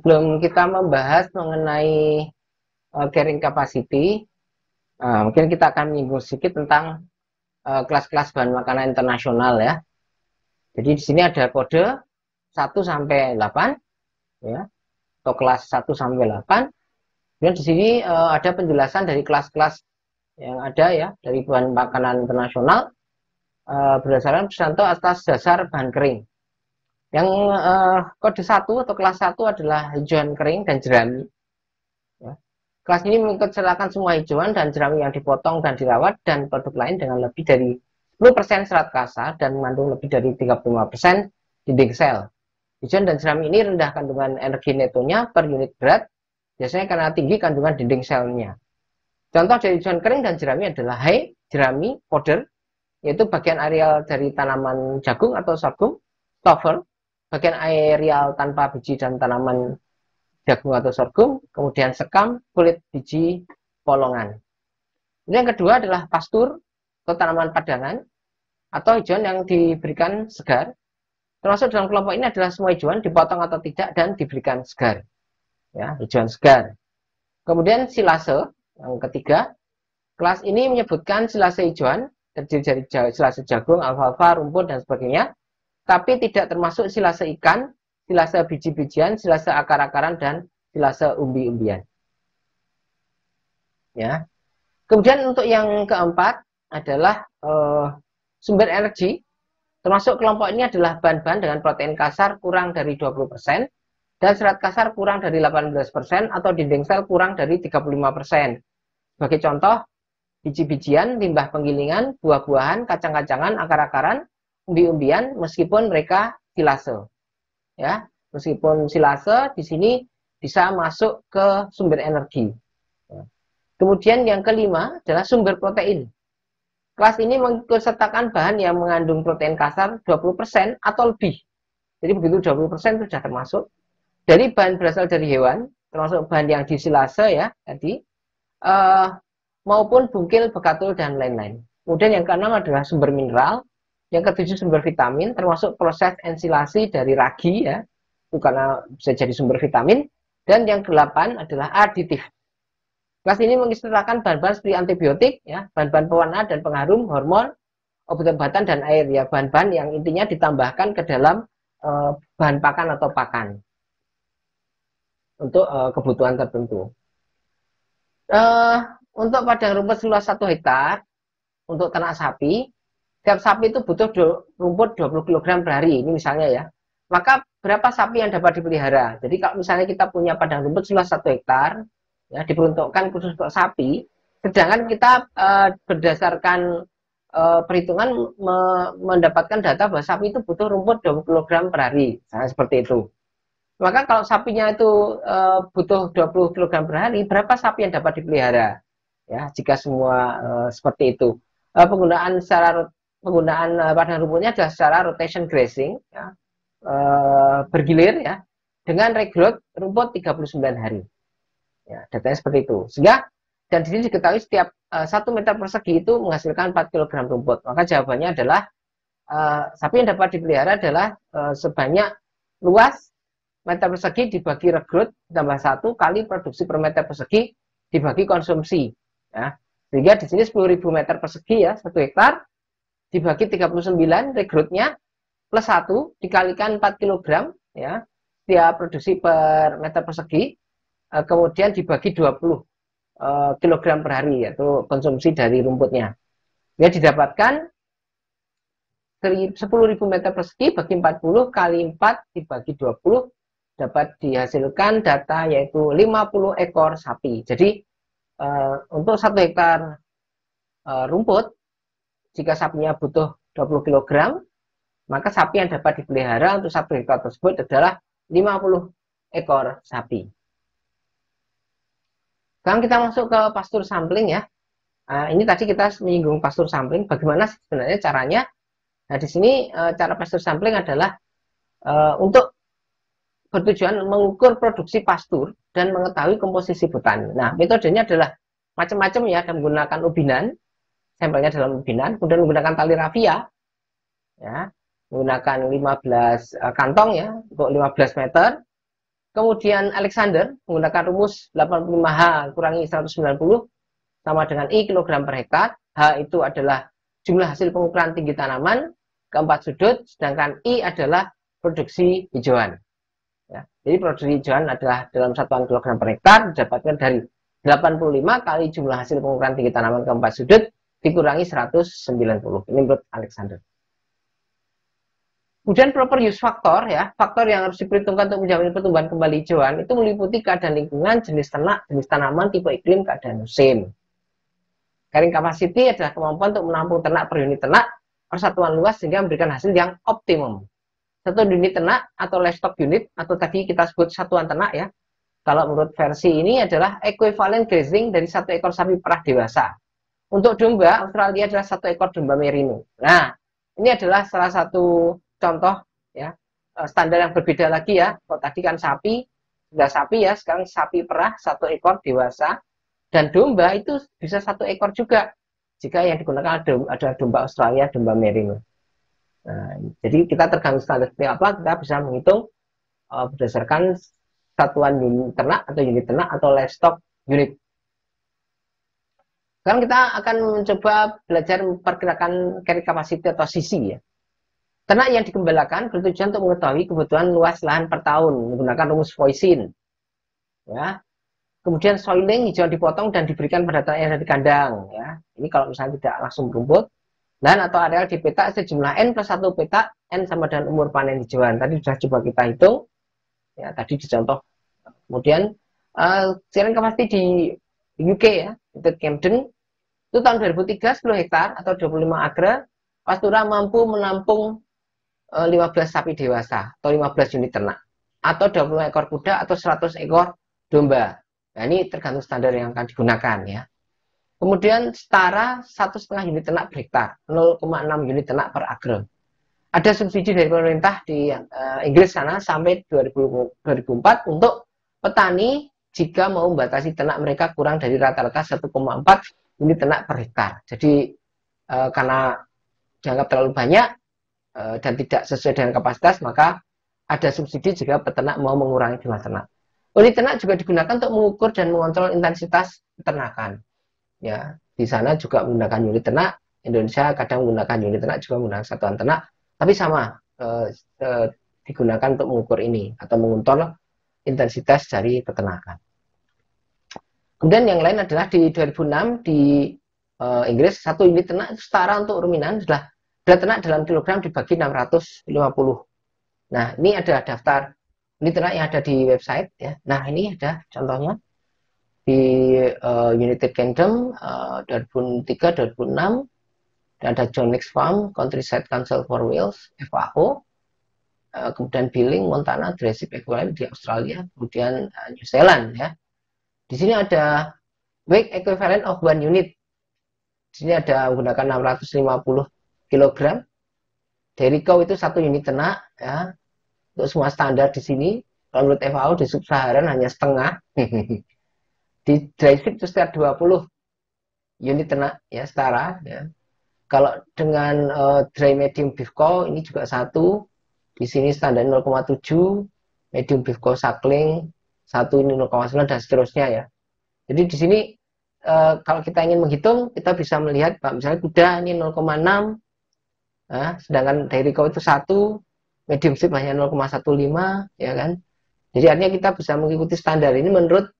sebelum kita membahas mengenai carrying capacity, mungkin kita akan menyinggung sedikit tentang kelas-kelas bahan makanan internasional ya. Jadi di sini ada kode 1 sampai 8 ya, atau kelas 1 sampai 8. Dan di sini ada penjelasan dari kelas-kelas yang ada ya dari bahan makanan internasional berdasarkan Susanto atas dasar bahan kering. Yang kode 1 atau kelas 1 adalah hijauan kering dan jerami. Ya. Kelas ini mengikutsertakan semua hijauan dan jerami yang dipotong dan dirawat dan produk lain dengan lebih dari 10% serat kasa dan mengandung lebih dari 35% dinding sel. Hijauan dan jerami ini rendah kandungan energi netonya per unit berat, biasanya karena tinggi kandungan dinding selnya. Contoh dari hijauan kering dan jerami adalah hay, jerami, fodder, yaitu bagian areal dari tanaman jagung atau sorghum, stover, bagian areal tanpa biji dan tanaman jagung atau sorghum, kemudian sekam, kulit biji, polongan. Yang kedua adalah pastur atau tanaman padangan atau hijauan yang diberikan segar. Termasuk dalam kelompok ini adalah semua hijauan dipotong atau tidak dan diberikan segar. Ya, hijauan segar. Kemudian silase yang ketiga. Kelas ini menyebutkan silase hijauan terdiri dari silase jagung, alfalfa, rumput dan sebagainya, tapi tidak termasuk silase ikan, silase biji-bijian, silase akar-akaran dan silase umbi-umbian. Ya. Kemudian untuk yang keempat adalah sumber energi. Termasuk kelompok ini adalah bahan-bahan dengan protein kasar kurang dari 20% dan serat kasar kurang dari 18% atau dinding sel kurang dari 35%. Sebagai contoh, biji-bijian, limbah penggilingan, buah-buahan, kacang-kacangan, akar-akaran, umbi-umbian meskipun mereka silase. Ya, meskipun silase di sini bisa masuk ke sumber energi. Kemudian yang kelima adalah sumber protein. Kelas ini mengikutsertakan bahan yang mengandung protein kasar 20% atau lebih. Jadi begitu 20% itu sudah termasuk. Dari bahan berasal dari hewan, termasuk bahan yang disilase ya tadi, maupun bungkil, bekatul, dan lain-lain. Kemudian yang keenam adalah sumber mineral. Yang ketujuh sumber vitamin, termasuk proses ensilasi dari ragi ya, itu karena bisa jadi sumber vitamin. Dan yang kedelapan adalah aditif. Kelas ini mengikutsertakan bahan-bahan seperti antibiotik, ya, bahan-bahan pewarna dan pengharum, hormon, obat-obatan dan air, ya, bahan-bahan yang intinya ditambahkan ke dalam bahan pakan atau pakan untuk kebutuhan tertentu. Untuk padang rumput seluas 1 hektar untuk ternak sapi, setiap sapi itu butuh rumput 20 kg per hari, ini misalnya ya. Maka berapa sapi yang dapat dipelihara? Jadi kalau misalnya kita punya padang rumput seluas 1 hektar, ya, diperuntukkan khusus untuk sapi, sedangkan kita berdasarkan perhitungan mendapatkan data bahwa sapi itu butuh rumput 20 kg per hari, nah, seperti itu. Maka kalau sapinya itu butuh 20 kg per hari, berapa sapi yang dapat dipelihara? Ya, jika semua seperti itu. Penggunaan padang rumputnya adalah secara rotation grazing, ya, bergilir ya, dengan regrowth rumput 39 hari. Ya, datanya seperti itu. Sehingga dan di sini diketahui setiap 1 meter persegi itu menghasilkan 4 kg rumput. Maka jawabannya adalah sapi yang dapat dipelihara adalah sebanyak luas meter persegi dibagi regrowth tambah 1 kali produksi per meter persegi dibagi konsumsi. Ya. Sehingga di sini 10.000 meter persegi ya, 1 hektar dibagi 39 regrowthnya plus 1 dikalikan 4 kg ya, setiap produksi per meter persegi. Kemudian dibagi 20 kg per hari, yaitu konsumsi dari rumputnya. Ya, didapatkan 10.000 meter persegi bagi 40 kali 4 dibagi 20 dapat dihasilkan data yaitu 50 ekor sapi. Jadi untuk 1 hektar rumput, jika sapinya butuh 20 kg, maka sapi yang dapat dipelihara untuk 1 hektar tersebut adalah 50 ekor sapi. Sekarang kita masuk ke pastur sampling ya. Ini tadi kita menyinggung pastur sampling. Bagaimana sebenarnya caranya? Nah, di sini cara pastur sampling adalah untuk bertujuan mengukur produksi pastur dan mengetahui komposisi hutan. Nah, metodenya adalah macam-macam ya, dan menggunakan ubinan, sampelnya dalam ubinan, kemudian menggunakan tali rafia, ya, menggunakan 15 kantong ya, untuk 15 meter, Kemudian Alexander menggunakan rumus 85H kurangi 190 sama dengan I kilogram per hektar. H itu adalah jumlah hasil pengukuran tinggi tanaman keempat sudut, sedangkan I adalah produksi hijauan. Ya, jadi produksi hijauan adalah dalam satuan kilogram per hektar didapatkan dari 85 kali jumlah hasil pengukuran tinggi tanaman keempat sudut dikurangi 190. Ini menurut Alexander. Kemudian proper use factor, ya, faktor yang harus diperhitungkan untuk menjamin pertumbuhan kembali hijauan itu meliputi keadaan lingkungan, jenis ternak, jenis tanaman, tipe iklim, keadaan musim. Carrying capacity adalah kemampuan untuk menampung ternak per unit ternak persatuan luas sehingga memberikan hasil yang optimum. Satu unit ternak atau livestock unit atau tadi kita sebut satuan ternak, ya. Kalau menurut versi ini adalah equivalent grazing dari satu ekor sapi perah dewasa. Untuk domba Australia adalah satu ekor domba merino. Nah, ini adalah salah satu contoh, ya, standar yang berbeda lagi, ya. Kalau tadi kan sapi, sudah sapi, ya, sekarang sapi perah satu ekor dewasa, dan domba itu bisa satu ekor juga jika yang digunakan adalah domba Australia, domba merino. Nah, jadi kita tergantung standar seperti apa, kita bisa menghitung berdasarkan satuan unit ternak atau livestock unit. Sekarang kita akan mencoba belajar memperkirakan carrying capacity atau sisi, ya. Ternak yang digembalakan bertujuan untuk mengetahui kebutuhan luas lahan per tahun menggunakan rumus Voisin. Ya. Kemudian soiling, hijauan dipotong dan diberikan pada ternak yang ada di kandang. Ya. Ini kalau misalnya tidak langsung berumput. Lahan atau areal di petak sejumlah N plus 1 petak, N sama dengan umur panen hijauan. Tadi sudah coba kita hitung. Ya, tadi dicontoh. Kemudian carrying capacity di UK, ya, United Kingdom, itu tahun 2003 10 hektar atau 25 acre. Pastura mampu menampung 15 sapi dewasa atau 15 unit ternak atau 20 ekor kuda atau 100 ekor domba. Nah, ini tergantung standar yang akan digunakan, ya. Kemudian setara 1,5 unit ternak per hektar, 0,6 unit ternak per acre. Ada subsidi dari pemerintah di Inggris sana sampai 2004 untuk petani jika mau membatasi ternak mereka kurang dari rata-rata 1,4 unit ternak per hektar. Jadi karena dianggap terlalu banyak dan tidak sesuai dengan kapasitas, maka ada subsidi jika peternak mau mengurangi jumlah ternak. Unit ternak juga digunakan untuk mengukur dan mengontrol intensitas peternakan. Ya, di sana juga menggunakan unit ternak. Indonesia kadang menggunakan unit ternak, juga menggunakan satuan ternak, tapi sama digunakan untuk mengukur ini atau mengontrol intensitas dari peternakan. Kemudian yang lain adalah di 2006 di Inggris, satu unit ternak setara untuk ruminan adalah berat ternak dalam kilogram dibagi 650. Nah, ini ada daftar unit ternak yang ada di website, ya. Nah, ini ada contohnya di United Kingdom 2003-2006, ada John Nix Farm, Countryside Council for Wales, FAO, kemudian Billing, Montana, Dressip Equivalent di Australia, kemudian New Zealand, ya. Di sini ada weight equivalent of one unit. Di sini ada menggunakan 650 kg. Dairy cow itu satu unit ternak, ya. Untuk semua standar di sini, kalau menurut FAO di sub-Saharan hanya setengah. Di dry feed itu sekitar 20 unit ternak, ya, setara, ya. Kalau dengan dry medium beef cow ini juga satu. Di sini standar 0,7, medium beef cow suckling satu, ini 0,9 dan seterusnya, ya. Jadi di sini kalau kita ingin menghitung, kita bisa melihat misalnya kuda ini 0,6, nah, sedangkan dairy cow itu 1, medium sheep hanya 0,15, ya kan. Jadi artinya kita bisa mengikuti standar ini menurut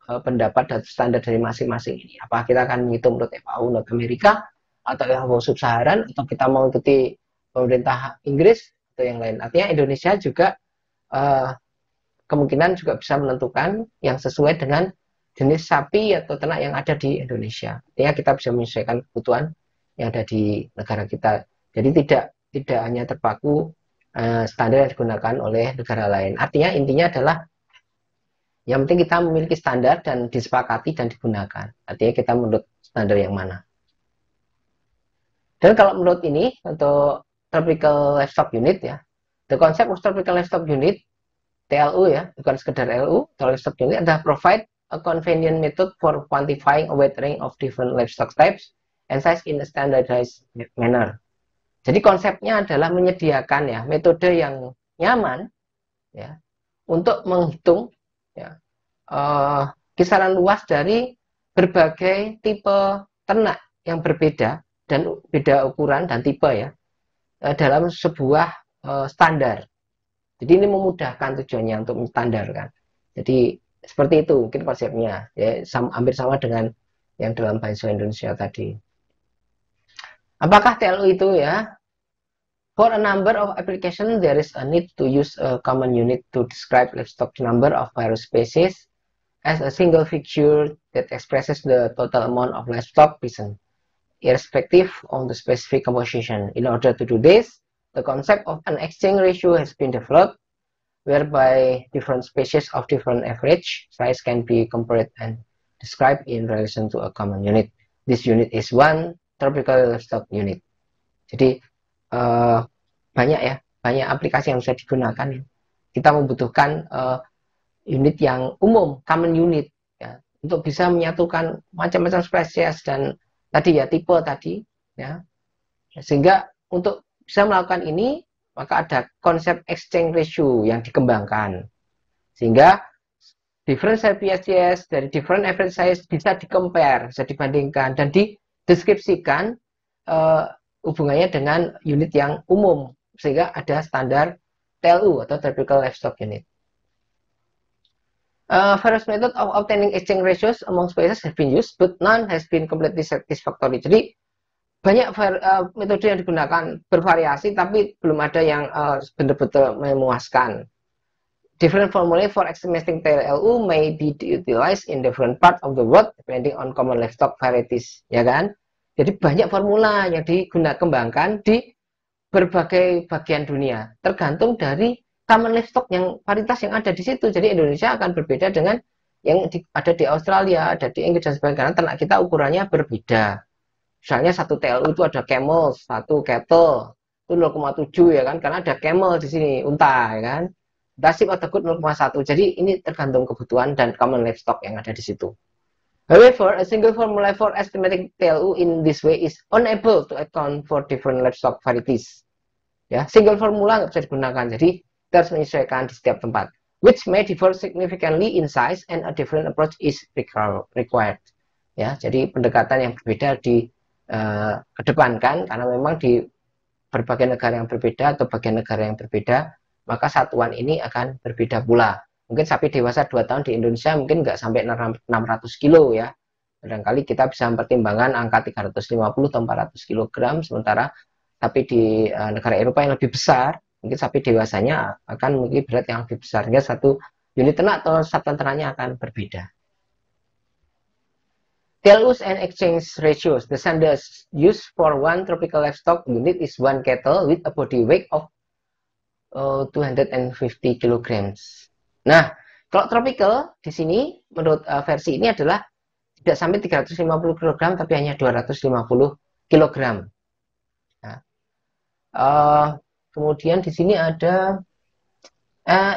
pendapat dan standar dari masing-masing ini. Apa kita akan menghitung menurut FAO North America atau FAO Sub-Saharan, atau kita mau ikuti pemerintah Inggris atau yang lain. Artinya Indonesia juga kemungkinan juga bisa menentukan yang sesuai dengan jenis sapi atau ternak yang ada di Indonesia. Artinya kita bisa menyesuaikan kebutuhan yang ada di negara kita. Jadi tidak hanya terpaku standar yang digunakan oleh negara lain. Artinya intinya adalah yang penting kita memiliki standar dan disepakati dan digunakan. Artinya kita menurut standar yang mana. Dan kalau menurut ini untuk Tropical Livestock Unit, ya, the concept of Tropical Livestock Unit TLU, ya, bukan sekedar LU, Livestock Unit adalah provide a convenient method for quantifying a wide range of different livestock types and size in a standardized manner. Jadi konsepnya adalah menyediakan, ya, metode yang nyaman ya, untuk menghitung ya, kisaran luas dari berbagai tipe ternak yang berbeda dan beda ukuran dan tipe ya, dalam sebuah standar. Jadi ini memudahkan tujuannya untuk menstandarkan. Jadi seperti itu mungkin konsepnya ya, hampir sama dengan yang dalam bahasa Indonesia tadi. Apakah TLU itu ya? For a number of applications, there is a need to use a common unit to describe livestock number of various species as a single figure that expresses the total amount of livestock present, irrespective of the specific composition. In order to do this, the concept of an exchange ratio has been developed, whereby different species of different average size can be compared and described in relation to a common unit. This unit is one tropical livestock unit. Jadi banyak ya, banyak aplikasi yang bisa digunakan. Kita membutuhkan unit yang umum, common unit, ya, untuk bisa menyatukan macam-macam spesies dan tadi ya tipe tadi, ya, sehingga untuk bisa melakukan ini maka ada konsep exchange ratio yang dikembangkan, sehingga different species dari different average size bisa di-compare, bisa dibandingkan dan dideskripsikan hubungannya dengan unit yang umum, sehingga ada standar TLU atau Tropical Livestock Unit. Various methods of obtaining exchange ratios among species have been used, but none has been completely satisfactory. Jadi banyak metode yang digunakan bervariasi, tapi belum ada yang benar-benar memuaskan. Different formulae for estimating TLU may be utilized in different parts of the world depending on common livestock varieties, ya kan? Jadi banyak formula yang dikembangkan di berbagai bagian dunia, tergantung dari common livestock yang varietas yang ada di situ. Jadi Indonesia akan berbeda dengan yang ada di Australia, ada di Inggris dan sebagainya, karena ternak kita ukurannya berbeda. Misalnya satu TLU itu ada camel, satu cattle itu 0,7 ya kan, karena ada camel di sini, unta ya kan. Dasip atau good 0,1. Jadi ini tergantung kebutuhan dan common livestock yang ada di situ. However, a single formula for estimating TLU in this way is unable to account for different livestock varieties. Ya, single formula nggak bisa digunakan, jadi kita harus menyesuaikan di setiap tempat, which may differ significantly in size and a different approach is required. Ya, jadi pendekatan yang berbeda dikedepankan karena memang di berbagai negara yang berbeda atau bagian negara yang berbeda, maka satuan ini akan berbeda pula. Mungkin sapi dewasa 2 tahun di Indonesia mungkin nggak sampai 600 kilo ya. Barangkali kita bisa mempertimbangkan angka 350 atau 400 kg, sementara sapi di negara Eropa yang lebih besar, mungkin sapi dewasanya akan memiliki berat yang lebih besar, sehingga satu unit ternak atau satuan ternaknya akan berbeda. TLUs and exchange ratios. The standards used for one tropical livestock unit is one cattle with a body weight of 250 kg. Nah, kalau tropical di sini menurut versi ini adalah tidak sampai 350 kg tapi hanya 250 kg. Nah, kemudian di sini ada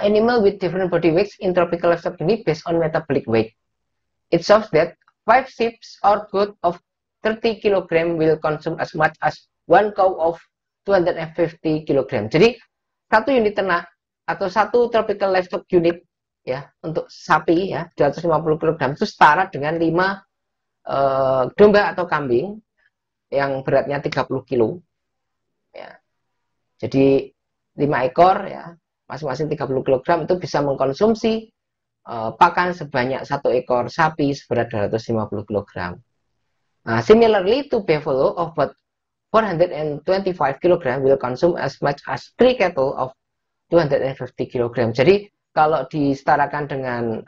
animal with different body weights in tropical livestock unit based on metabolic weight. It shows that 5 sheep or goat of 30 kg will consume as much as 1 cow of 250 kg. Jadi satu unit ternak atau satu tropical livestock unit ya untuk sapi ya 250 kg itu setara dengan 5 domba atau kambing yang beratnya 30 kg ya. Jadi 5 ekor ya masing-masing 30 kg itu bisa mengkonsumsi pakan sebanyak 1 ekor sapi seberat 250 kg. Similarly to buffalo of about 425 kg will consume as much as 3 cattle of 250 kg. Jadi kalau disetarakan dengan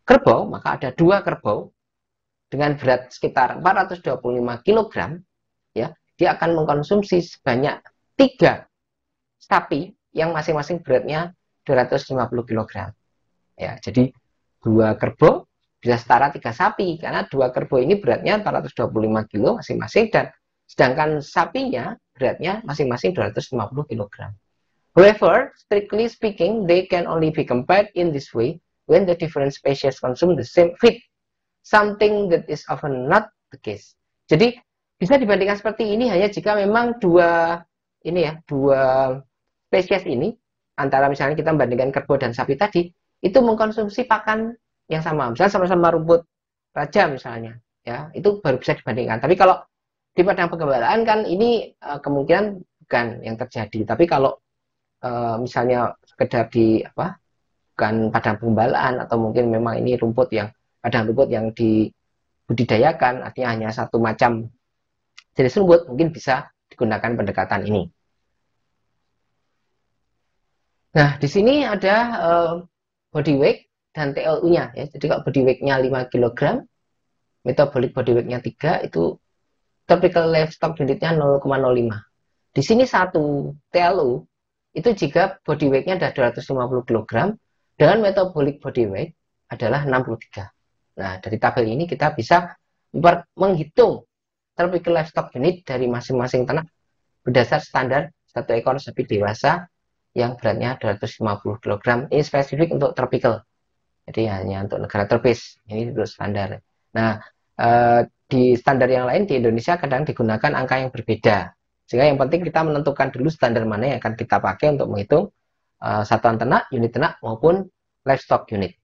kerbau, maka ada 2 kerbau dengan berat sekitar 425 kg, ya, dia akan mengkonsumsi sebanyak 3 sapi yang masing-masing beratnya 250 kg. Ya, jadi 2 kerbau bisa setara 3 sapi karena 2 kerbau ini beratnya 425 kg masing-masing dan sedangkan sapinya beratnya masing-masing 250 kg. However, strictly speaking, they can only be compared in this way when the different species consume the same feed, something that is often not the case. Jadi bisa dibandingkan seperti ini hanya jika memang dua spesies ini antara misalnya kita membandingkan kerbau dan sapi tadi, itu mengkonsumsi pakan yang sama. Misalnya sama-sama rumput raja misalnya, ya itu baru bisa dibandingkan. Tapi kalau di padang penggembalaan kan ini kemungkinan bukan yang terjadi. Tapi kalau misalnya sekedar di apa, bukan padang penggembalaan atau mungkin memang ini rumput yang padang rumput yang dibudidayakan, artinya hanya satu macam jenis rumput, mungkin bisa digunakan pendekatan ini. Nah, di sini ada body weight dan TLU-nya ya. Jadi kalau body weight-nya 5 kg, metabolic body weight-nya 3, itu typical livestock unit-nya 0,05. Di sini 1 TLU itu jika body weight-nya ada 250 kg dengan metabolic body weight adalah 63. Nah, dari tabel ini kita bisa menghitung typical livestock unit dari masing-masing ternak berdasar standar satu ekor sapi dewasa yang beratnya 250 kg. Ini spesifik untuk tropical. Jadi hanya untuk negara tropis. Ini untuk standar. Nah, di standar yang lain di Indonesia kadang digunakan angka yang berbeda. Sehingga yang penting kita menentukan dulu standar mana yang akan kita pakai untuk menghitung satuan ternak, unit ternak maupun livestock unit.